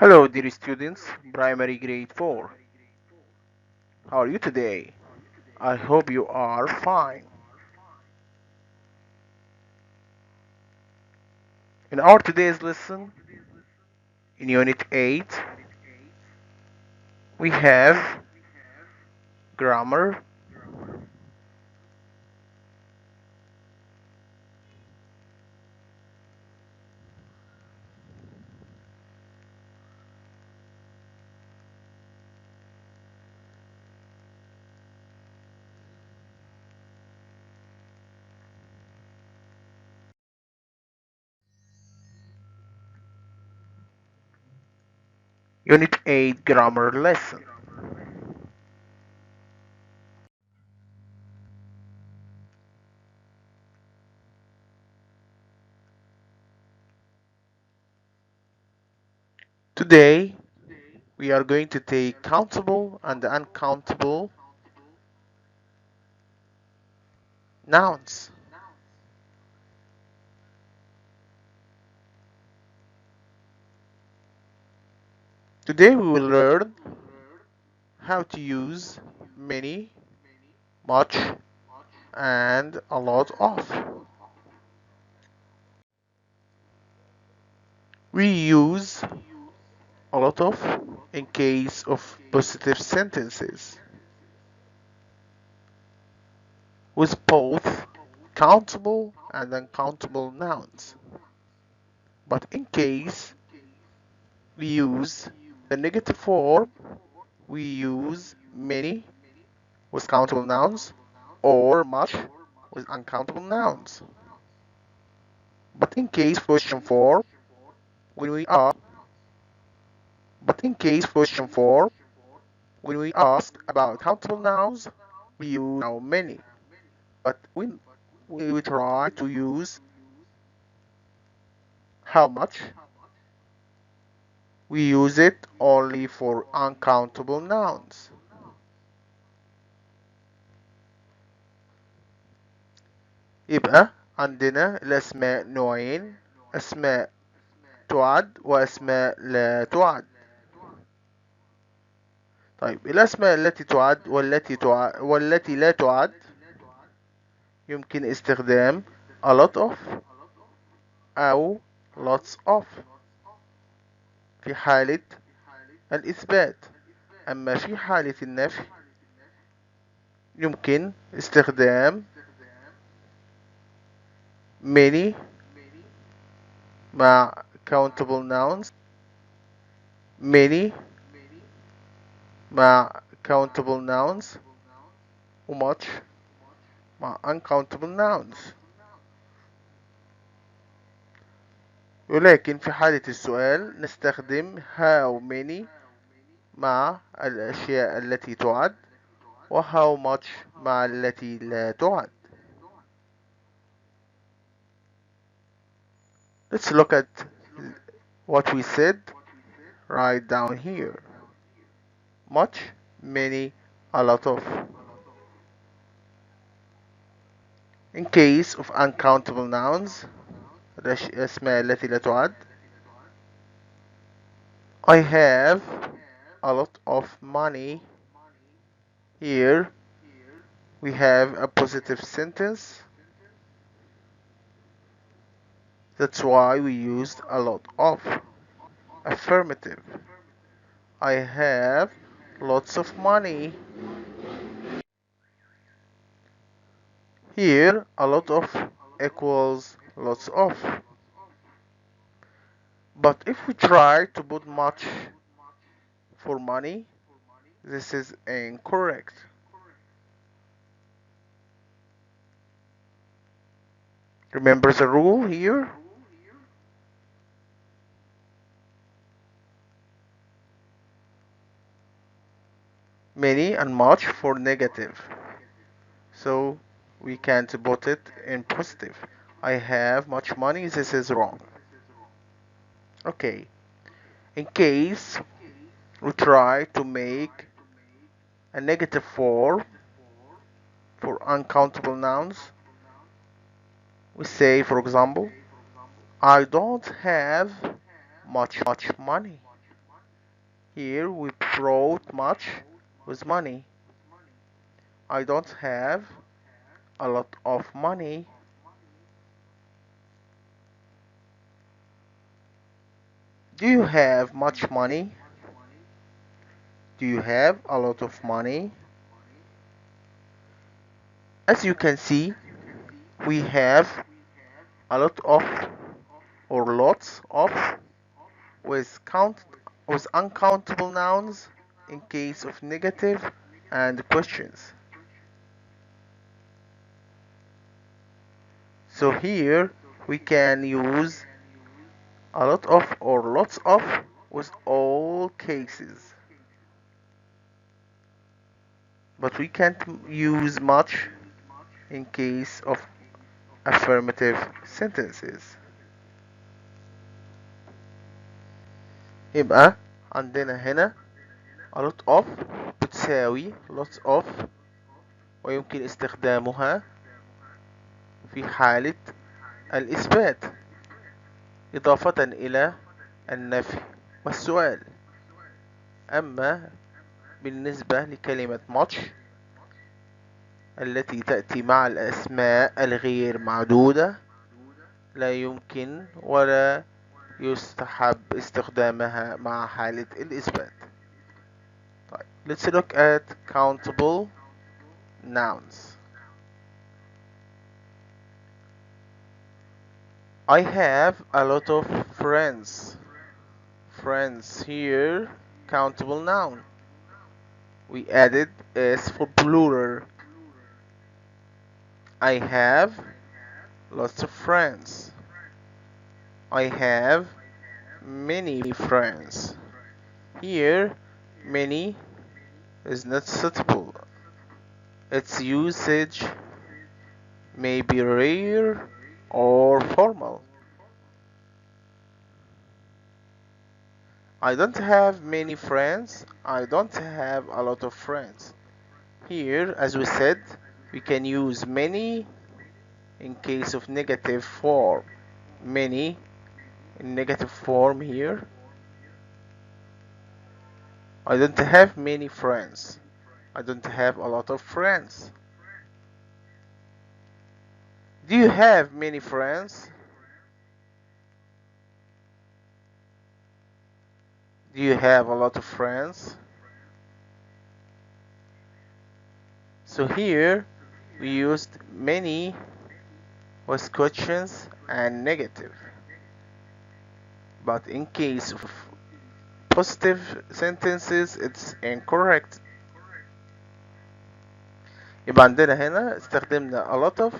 Hello, dear students, primary grade 4. How are you today? I hope you are fine. In our today's lesson, in Unit 8, we have grammar. Unit 8 grammar lesson. Today, we are going to take countable and uncountable nouns. Today, we will learn how to use many, much, and a lot of. We use a lot of in case of positive sentences with both countable and uncountable nouns. But in case we use the negative form, we use many with countable nouns or much with uncountable nouns. But in case question form, when we ask, but in case question form, when we ask about countable nouns, we use how many. But when we try to use how much, we use it only for uncountable nouns. يبقى عندنا الأسماء نوعين، أسماء تعد وأسماء لا تعد. طيب الأسماء التي تعد والتي لا تعد يمكن استخدام a lot of أو lots of في حالة الإثبات. أما في حالة النفي يمكن استخدام many مع countable nouns many مع countable nouns و much مع uncountable nouns. ولكن في حالة السؤال نستخدم how many مع الأشياء التي تعد و how much مع التي لا تعد. Let's look at what we said right down here. Much, many, a lot of. In case of uncountable nouns الأسماء التي لا تعد I have a lot of money. Here we have a positive sentence. That's why we used a lot of. Affirmative. I have lots of money. Here a lot of equals lots of. But if we try to put much for money, this is incorrect. Remember the rule here? Many and much for negative. So we can't put it in positive. I have much money, this is wrong. Okay, in case we try to make a negative form for uncountable nouns, we say, for example, I don't have much money. Here we brought much with money. I don't have a lot of money. Do you have much money? Do you have a lot of money? As you can see, we have a lot of or lots of with uncountable nouns in case of negative and questions. So here we can use a lot of or lots of with all cases. But we can't use much in case of affirmative sentences. يبقى عندنا هنا a lot of بتساوي lots of ويمكن استخدامها في حالة الإثبات إضافة إلى النفي والسؤال. أما بالنسبة لكلمة much التي تأتي مع الأسماء الغير معدودة لا يمكن ولا يستحب استخدامها مع حالة الإثبات. طيب, let's look at countable nouns. I have a lot of friends. Friends here, countable noun. We added S for plural. I have lots of friends. I have many friends. Here, many is not suitable. Its usage may be rare or formal. I don't have many friends. I don't have a lot of friends. Here, as we said, we can use many in case of negative form. Many in negative form here. I don't have many friends. I don't have a lot of friends. Do you have many friends? Do you have a lot of friends? So here we used many with questions and negative. But in case of positive sentences it's incorrect. يبقى عندنا هنا استخدمنا a lot of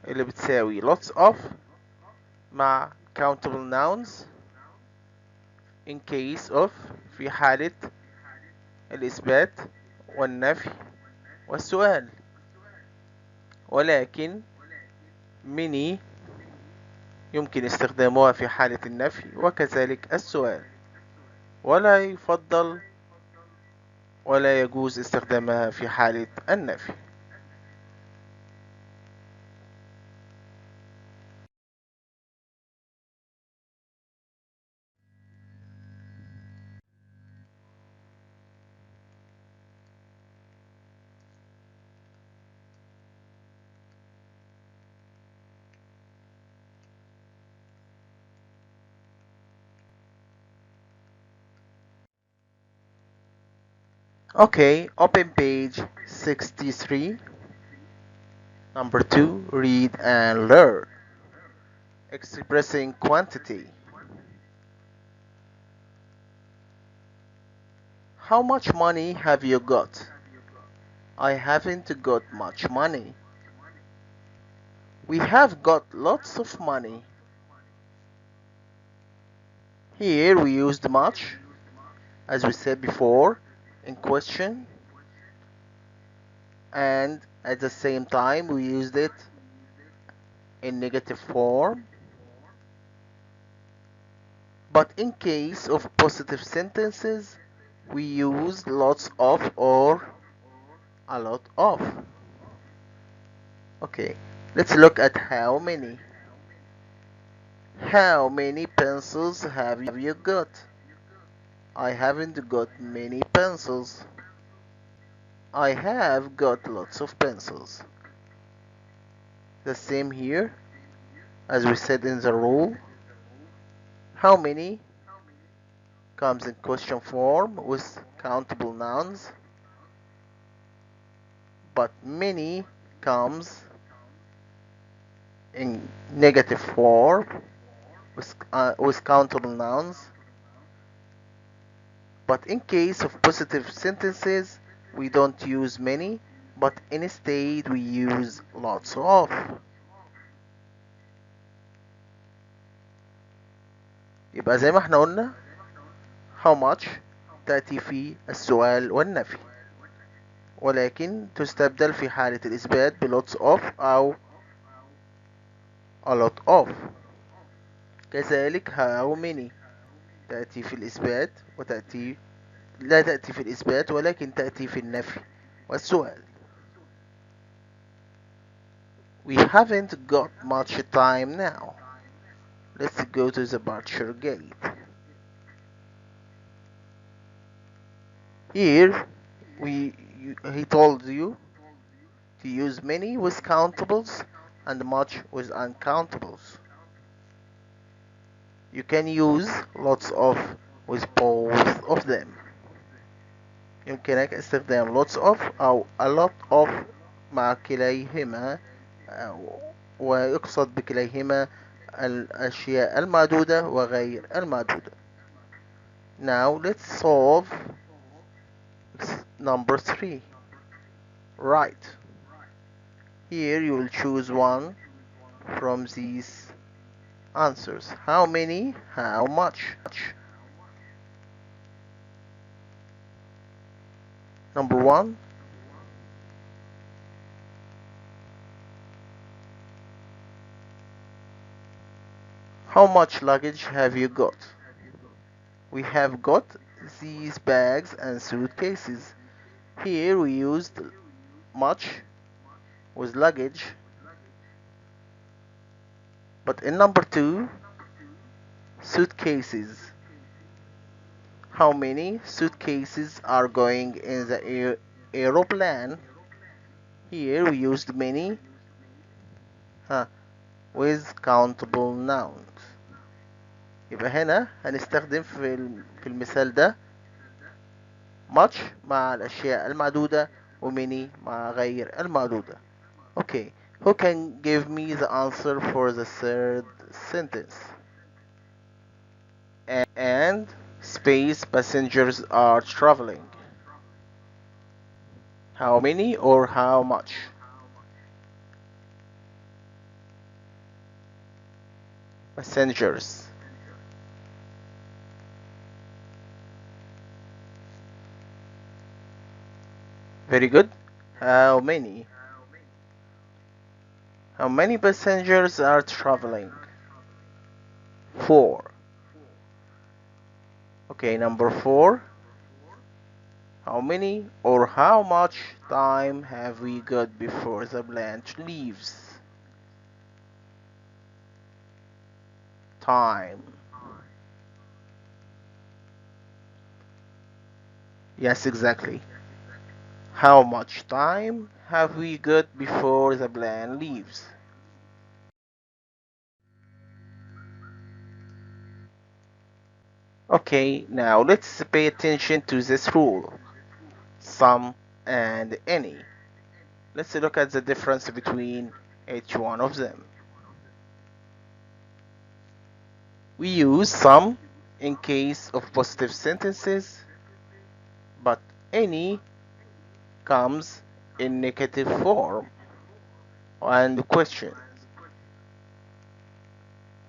اللي بتساوي lots of مع countable nouns in case of في حالة الإثبات والنفي والسؤال. ولكن many يمكن استخدامها في حالة النفي وكذلك السؤال. ولا يفضل ولا يجوز استخدامها في حالة النفي. Okay, open page 63. Number 2, read and learn. Expressing quantity. How much money have you got? I haven't got much money. We have got lots of money. Here we used much, as we said before, in question, and at the same time we used it in negative form. But in case of positive sentences, we use lots of or a lot of. Okay, let's look at how many. How many pencils have you got? I haven't got many pencils. I have got lots of pencils. The same here as we said in the rule. How many comes in question form with countable nouns, but many comes in negative form with countable nouns. But in case of positive sentences, we don't use many, but instead we use lots of. يبقى زي ما احنا قلنا how much تأتي في السؤال والنفي، ولكن تستبدل في حالة الإثبات ب lots of أو a lot of. كذلك how many تأتي في الإثبات لا تأتي في الإثبات ولكن تأتي في النفي والسؤال. We haven't got much time now. Let's go to the departure gate. Here he told you to use many with countables and much with uncountables. You can use lots of with both of them. يمكنك استخدام lots of أو a lot of مع كليهما، ويقصد بكليهما الأشياء المعدودة وغير المعدودة. Now let's solve number 3. Right. Here you will choose one from these answers. How many? How much? Number 1. How much luggage have you got? We have got these bags and suitcases. Here we used much with luggage, but in number 2, suitcases. How many suitcases are going in the aeroplane? Here we used many with countable nouns. يبقى هنا هنستخدم في المثال ده much مع الأشياء المعدودة وmany مع غير المعدودة. Okay, who can give me the answer for the third sentence? And space passengers are traveling. How many or how much? Passengers. Very good. How many? How many passengers are traveling? 4. Okay, number 4. How many or how much time have we got before the plane leaves? Time. Yes, exactly. How much time have we got before the plane leaves? Okay, now let's pay attention to this rule. Some and any. Let's look at the difference between each one of them. We use some in case of positive sentences, but any comes in negative form and questions.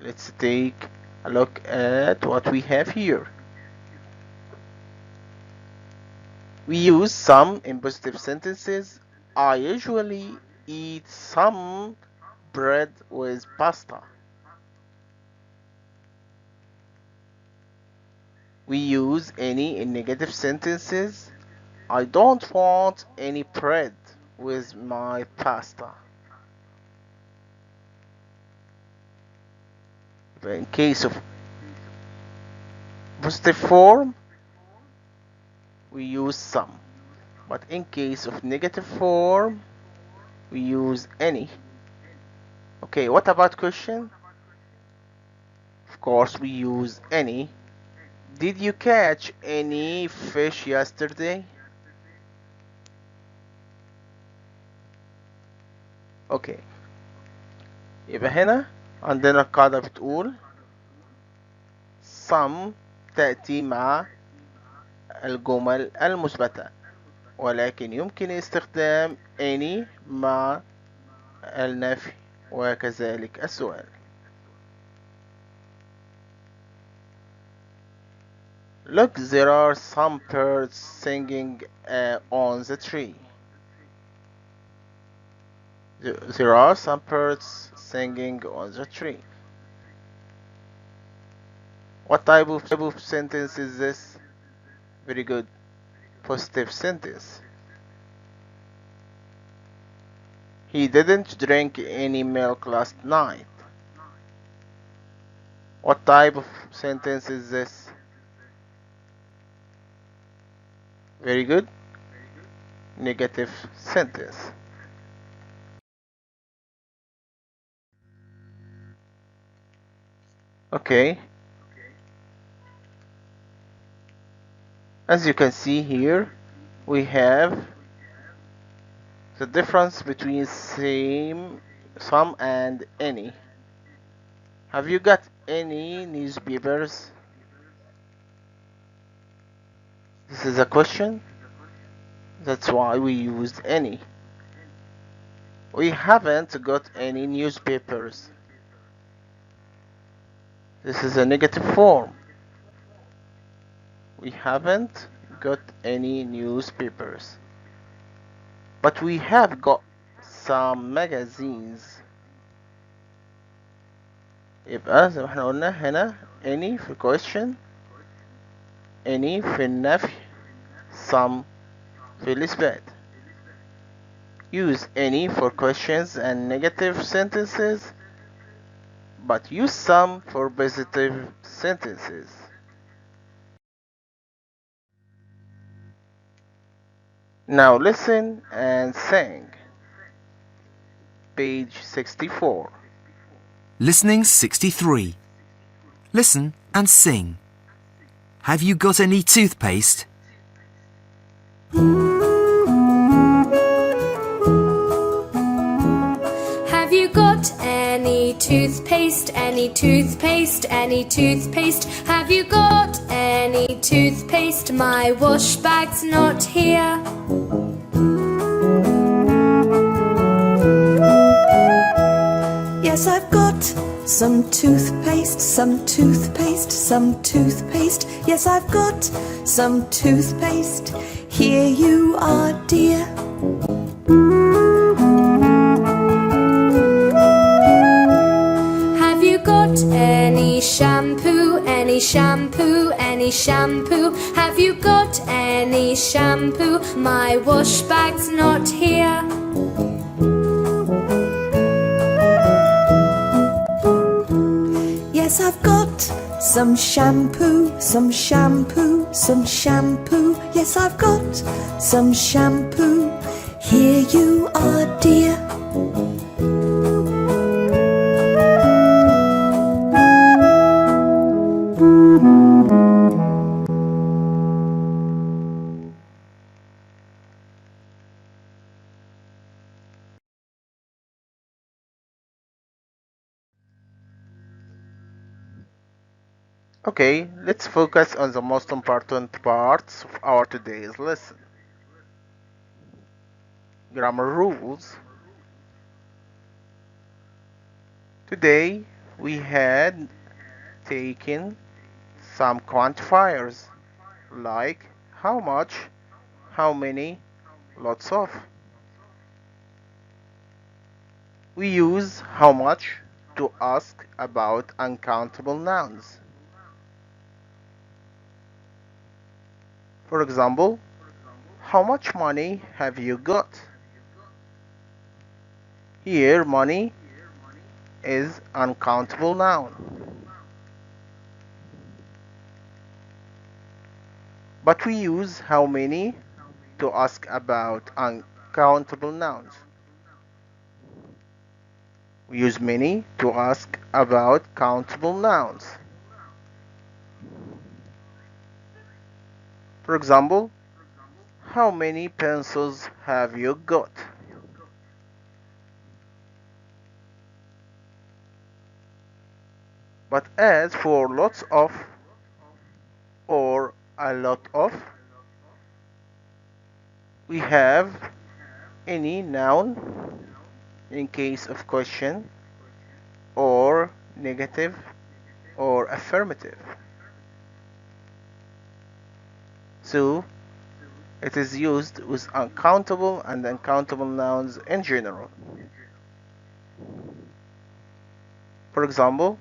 Let's take a look at what we have here. We use some in positive sentences. I usually eat some bread with pasta. We use any in negative sentences. I don't want any bread with my pasta. In case of positive form, we use some. But in case of negative form, we use any. Okay, what about question? Of course, we use any. Did you catch any fish yesterday? اوكي، يبقى هنا عندنا القاعدة بتقول some تأتي مع الجمل المثبتة، ولكن يمكن استخدام any مع النفي وكذلك السؤال. Look, there are some birds singing on the tree. There are some birds singing on the tree. What type of sentence is this? Very good. Positive sentence. He didn't drink any milk last night. What type of sentence is this? Very good. Negative sentence. Okay. As you can see here, we have the difference between some and any. Have you got any newspapers? This is a question. That's why we used any. We haven't got any newspapers. This is a negative form. We haven't got any newspapers. But we have got some magazines. يبقى زي ما احنا قلنا هنا any في question, any في النفي, some في الإثبات. Use any for questions and negative sentences, but use some for positive sentences. Now listen and sing. Page 64. Listening 63. Listen and sing. Have you got any toothpaste? Have you got any toothpaste? Any toothpaste? Any toothpaste? Have you got any toothpaste? My wash bag's not here. Yes, I've got some toothpaste, some toothpaste, some toothpaste. Yes, I've got some toothpaste. Here you are, dear. Have you got any shampoo? Any shampoo? Any shampoo? Have you got any shampoo? My wash bag's not here. Yes, I've got some shampoo, some shampoo, some shampoo. Yes, I've got some shampoo. Here you are, dear. Okay, let's focus on the most important parts of our today's lesson. Grammar rules. Today we had taken some quantifiers like how much, how many, lots of. We use how much to ask about uncountable nouns. For example, how much money have you got? Here, money is uncountable noun. But we use how many to ask about uncountable nouns. We use many to ask about countable nouns. For example, how many pencils have you got? But as for lots of or a lot of, we have any noun in case of question or negative or affirmative. So it is used with uncountable and uncountable nouns in general. For example,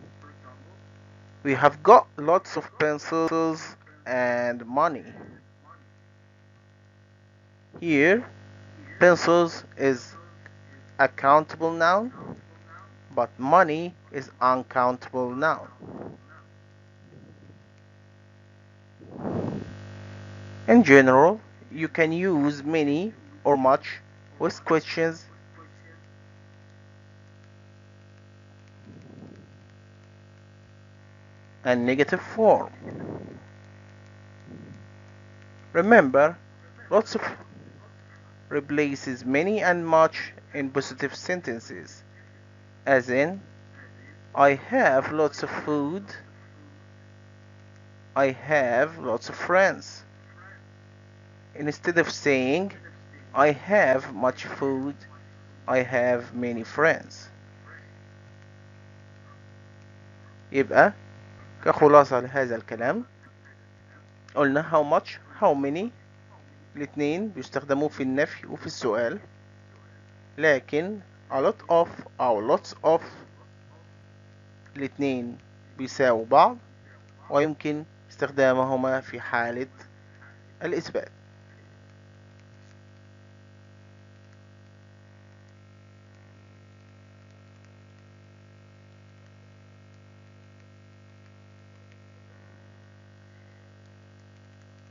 we have got lots of pencils and money. Here, pencils is a countable noun, but money is uncountable noun. In general, you can use many or much with questions and negative form. Remember, lots of replaces many and much in positive sentences, as in, I have lots of food, I have lots of friends. Instead of saying, I have much food, I have many friends. يبقى كخلاصة لهذا الكلام قلنا how much how many الاتنين بيستخدموا في النفي وفي السؤال، لكن a lot of أو lots of الاتنين بيساووا بعض ويمكن استخدامهما في حالة الإثبات.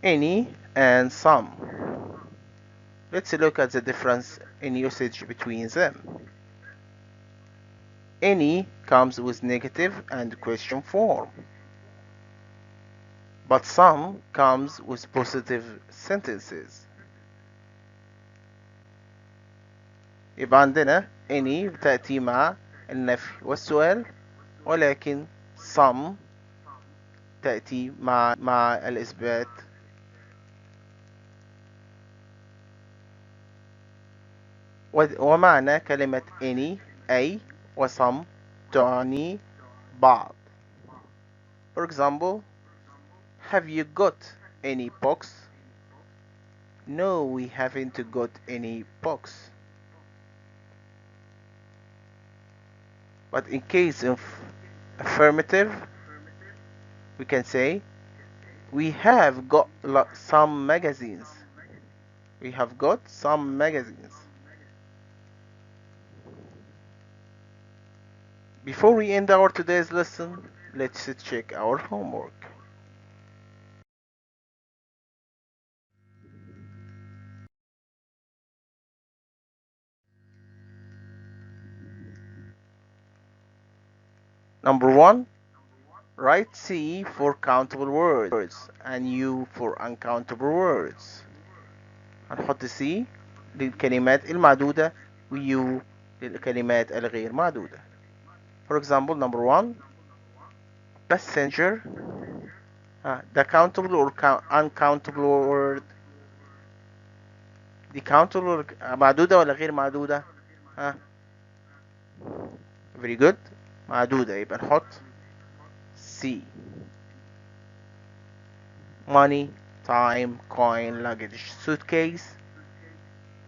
Any and some. Let's look at the difference in usage between them. Any comes with negative and question form, but some comes with positive sentences. يبقى عندنا any بتأتي مع النفي والسؤال، ولكن some تأتي مع الإثبات. ومعنى كلمة any أي وsome تعني بعض. For example, have you got any books? No, we haven't got any books. But in case of affirmative, we can say we have got some magazines. We have got some magazines. Before we end our today's lesson, let's check our homework. Number 1, write C for countable words and U for uncountable words. هنحط C للكلمات المعدودة و U للكلمات الغير معدودة. For example, number 1, passenger. The countable or uncountable word دي countable معدودة ولا غير معدودة؟ very good. معدودة، يبقى نحط C. Money, time, coin, luggage, suitcase.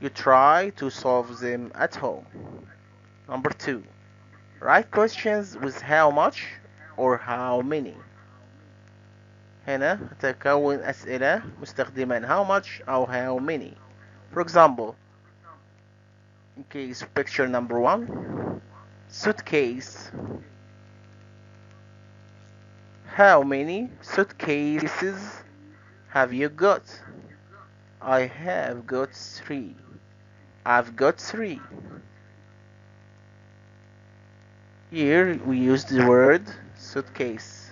You try to solve them at home. Number 2, write questions with how much or how many. هنا تكون أسئلة مستخدما how much أو how many. For example, in case picture number 1, suitcase. How many suitcases Have you got? I have got 3. I've got 3. Here we use the word suitcase.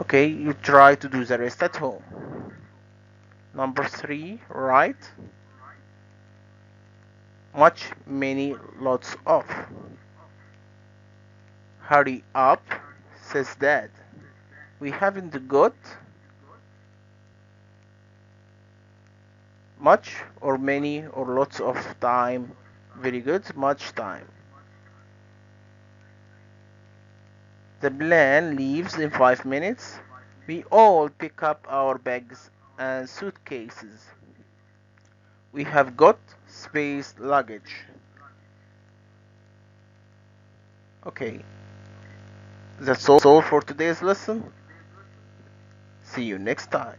Okay, you try to do the rest at home. Number 3, right? Much, many, lots of. Hurry up, says Dad. We haven't got much or many or lots of time. Very good, much time. The plane leaves in 5 minutes. We all pick up our bags and suitcases. We have got space luggage. Okay, that's all for today's lesson. See you next time.